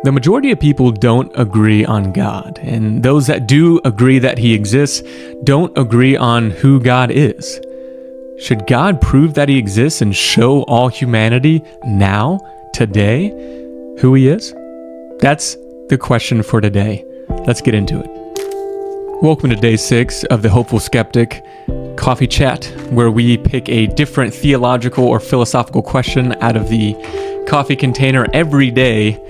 The majority of people don't agree on God, and those that do agree that he exists don't agree on who God is. Should God prove that he exists and show all humanity now, today, who he is? That's the question for today. Let's get into it. Welcome to day 6 of the Hopeful Skeptic Coffee Chat, where we pick a different theological or philosophical question out of the coffee container every day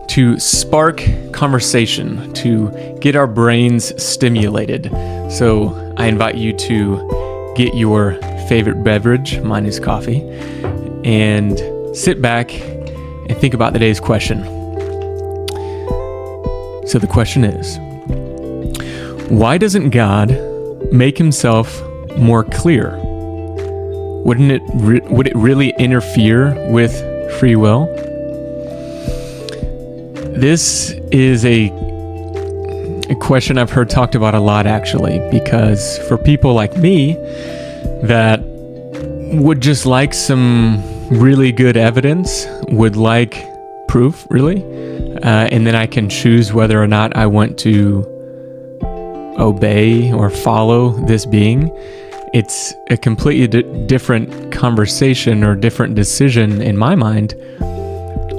to spark conversation, to get our brains stimulated. So I invite you to get your favorite beverage, mine is coffee, and sit back and think about today's question. So the question is, why doesn't God make himself more clear? Would it really interfere with free will? This is a question I've heard talked about a lot, actually, because for people like me that would just like some really good evidence, would like proof, really, and then I can choose whether or not I want to obey or follow this being. It's a completely different conversation or different decision in my mind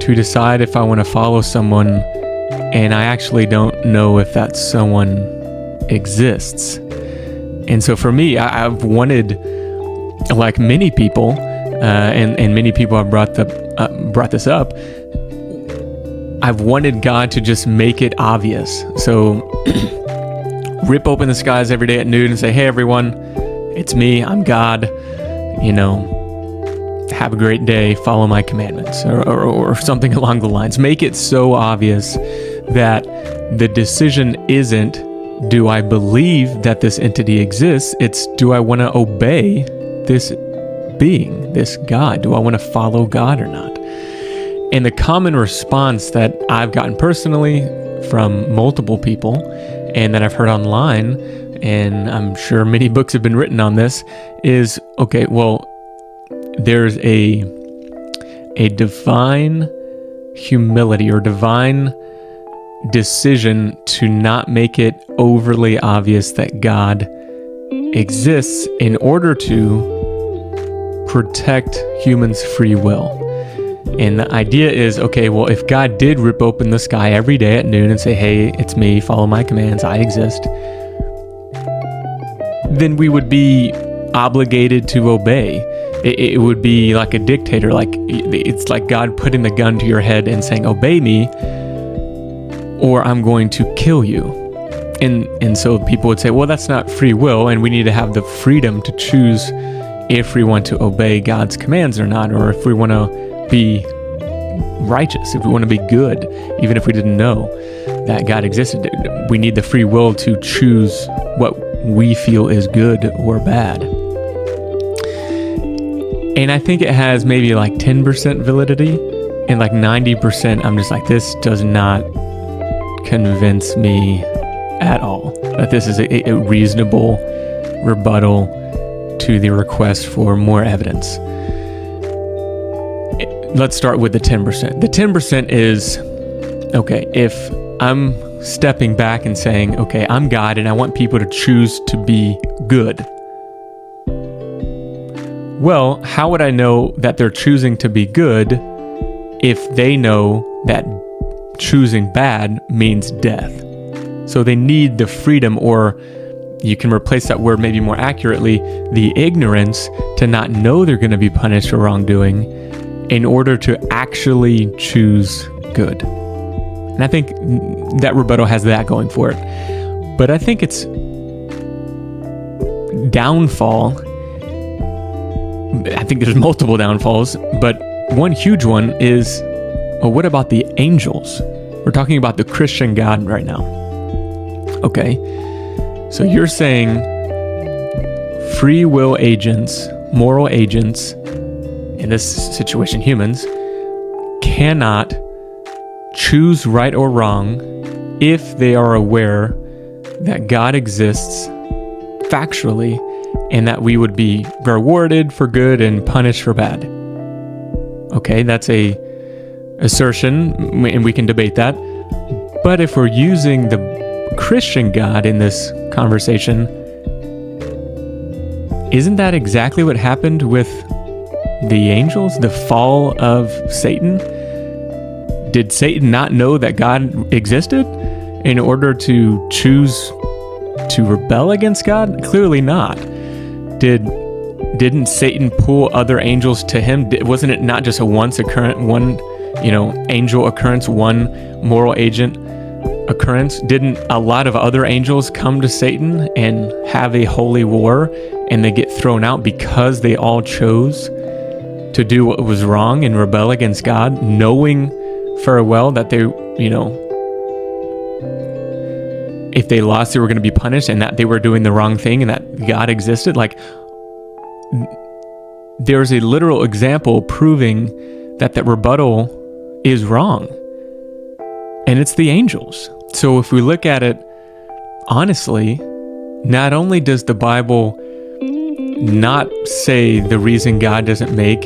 to decide if I want to follow someone and I actually don't know if that someone exists. And so for me, I've wanted, like many people, and many people have brought this up, I've wanted God to just make it obvious. So rip open the skies every day at noon and say, hey everyone, it's me, I'm God, have a great day, follow my commandments, or something along the lines. Make it so obvious that the decision isn't, do I believe that this entity exists? It's, do I want to obey this being, this God? Do I want to follow God or not? And the common response that I've gotten personally from multiple people and that I've heard online, and I'm sure many books have been written on this, is, okay, well, there's a divine humility or divine decision to not make it overly obvious that God exists in order to protect humans' free will. And the idea is, okay, well, if God did rip open the sky every day at noon and say, hey, it's me, follow my commands, I exist, then we would be obligated to obey. It would be like a dictator, like it's like God putting the gun to your head and saying, obey me, or I'm going to kill you. And so people would say, well, that's not free will, and we need to have the freedom to choose if we want to obey God's commands or not, or if we want to be righteous, if we want to be good, even if we didn't know that God existed. We need the free will to choose what we feel is good or bad. And I think it has maybe like 10% validity, and like 90% I'm just like, this does not convince me at all that this is a reasonable rebuttal to the request for more evidence. Let's start with the 10%. The 10% is, okay, if I'm stepping back and saying, okay, I'm God and I want people to choose to be good. Well, how would I know that they're choosing to be good if they know that choosing bad means death? So they need the freedom, or you can replace that word maybe more accurately, the ignorance to not know they're going to be punished for wrongdoing in order to actually choose good. And I think that rebuttal has that going for it. But I think its downfall, I think there's multiple downfalls, but one huge one is, well, what about the angels? We're talking about the Christian God right now. Okay, so you're saying free will agents, moral agents, in this situation humans, cannot choose right or wrong if they are aware that God exists factually and that we would be rewarded for good and punished for bad. Okay, that's a assertion, and we can debate that. But if we're using the Christian God in this conversation, isn't that exactly what happened with the angels, the fall of Satan? Did Satan not know that God existed in order to choose to rebel against God? Clearly not. Didn't Satan pull other angels to him? Wasn't it not just a once occurrence, one angel occurrence, one moral agent occurrence? Didn't a lot of other angels come to Satan and have a holy war, and they get thrown out because they all chose to do what was wrong and rebel against God, knowing full well that they, if they lost, they were going to be punished, and that they were doing the wrong thing, and that God existed? Like, there's a literal example proving that rebuttal is wrong, and it's the angels. So if we look at it honestly, not only does the Bible not say the reason God doesn't make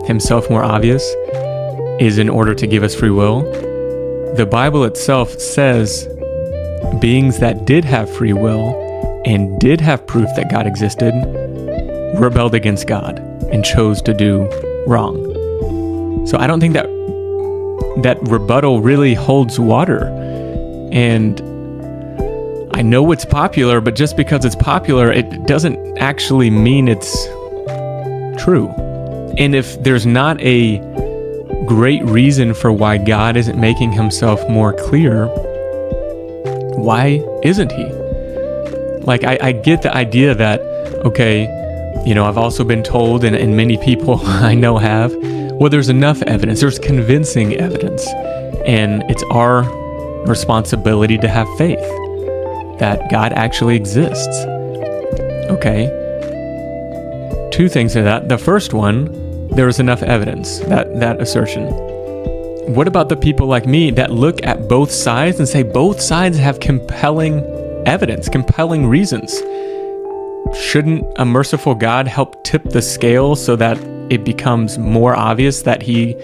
himself more obvious is in order to give us free will, the Bible itself says beings that did have free will and did have proof that God existed rebelled against God and chose to do wrong. So I don't think that rebuttal really holds water. And I know it's popular, but just because it's popular, it doesn't actually mean it's true. And if there's not a great reason for why God isn't making himself more clear, why isn't he? Like, I get the idea that, okay, I've also been told, and many people I know have, well, there's enough evidence, there's convincing evidence, and it's our responsibility to have faith that God actually exists. Okay. Two things to that. The first one, there is enough evidence, that assertion. What about the people like me that look at both sides and say both sides have compelling evidence, compelling reasons? Shouldn't a merciful God help tip the scale so that it becomes more obvious that he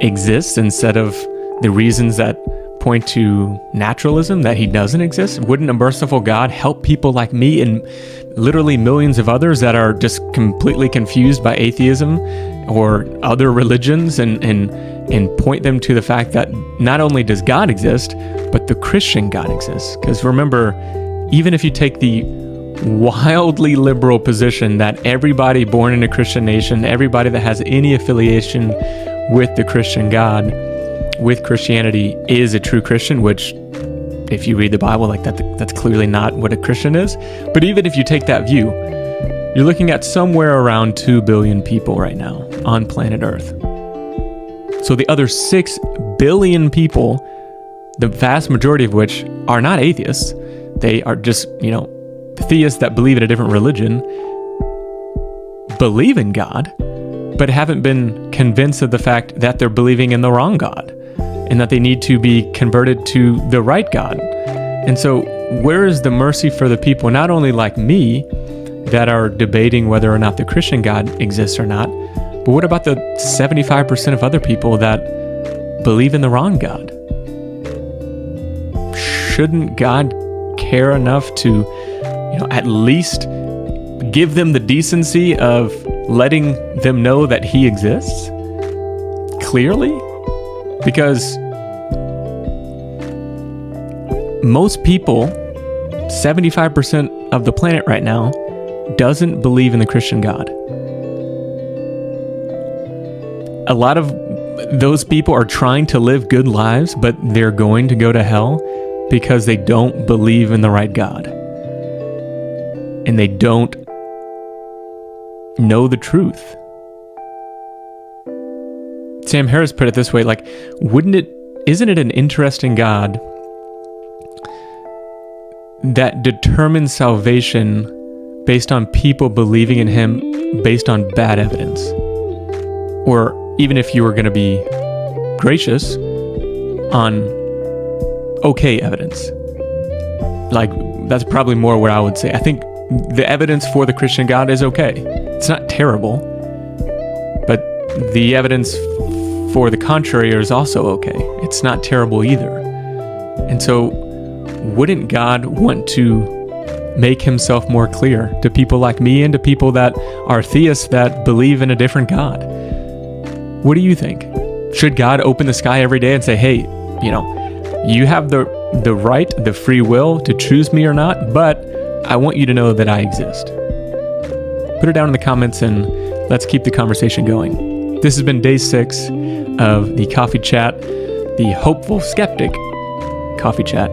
exists instead of the reasons that point to naturalism, that he doesn't exist? Wouldn't a merciful God help people like me and literally millions of others that are just completely confused by atheism or other religions and point them to the fact that not only does God exist, but the Christian God exists? Because remember, even if you take the wildly liberal position that everybody born in a Christian nation, everybody that has any affiliation with the Christian God, with Christianity, is a true Christian, which if you read the Bible, like that's clearly not what a Christian is. But even if you take that view, you're looking at somewhere around 2 billion people right now on planet Earth. So the other 6 billion people, the vast majority of which are not atheists, they are just, theists that believe in a different religion, believe in God, but haven't been convinced of the fact that they're believing in the wrong God and that they need to be converted to the right God. And so where is the mercy for the people, not only like me, that are debating whether or not the Christian God exists or not, but what about the 75% of other people that believe in the wrong God? Shouldn't God care enough to, at least give them the decency of letting them know that he exists clearly? Because most people, 75% of the planet right now, doesn't believe in the Christian God. A lot of those people are trying to live good lives, but they're going to go to hell because they don't believe in the right God. And they don't know the truth. Sam Harris put it this way, like, isn't it an interesting God that determines salvation based on people believing in him based on bad evidence? Or even if you were going to be gracious, on okay evidence. Like, that's probably more what I would say. I think the evidence for the Christian God is okay. It's not terrible, but the evidence therefore the contrary is also okay. It's not terrible either. And so, wouldn't God want to make himself more clear to people like me and to people that are theists that believe in a different God? What do you think? Should God open the sky every day and say, hey, you have the right, the free will to choose me or not, but I want you to know that I exist? Put it down in the comments and let's keep the conversation going. This has been day 6 of the Coffee Chat, the Hopeful Skeptic Coffee Chat.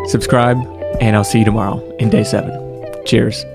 Subscribe, and I'll see you tomorrow in day 7. Cheers.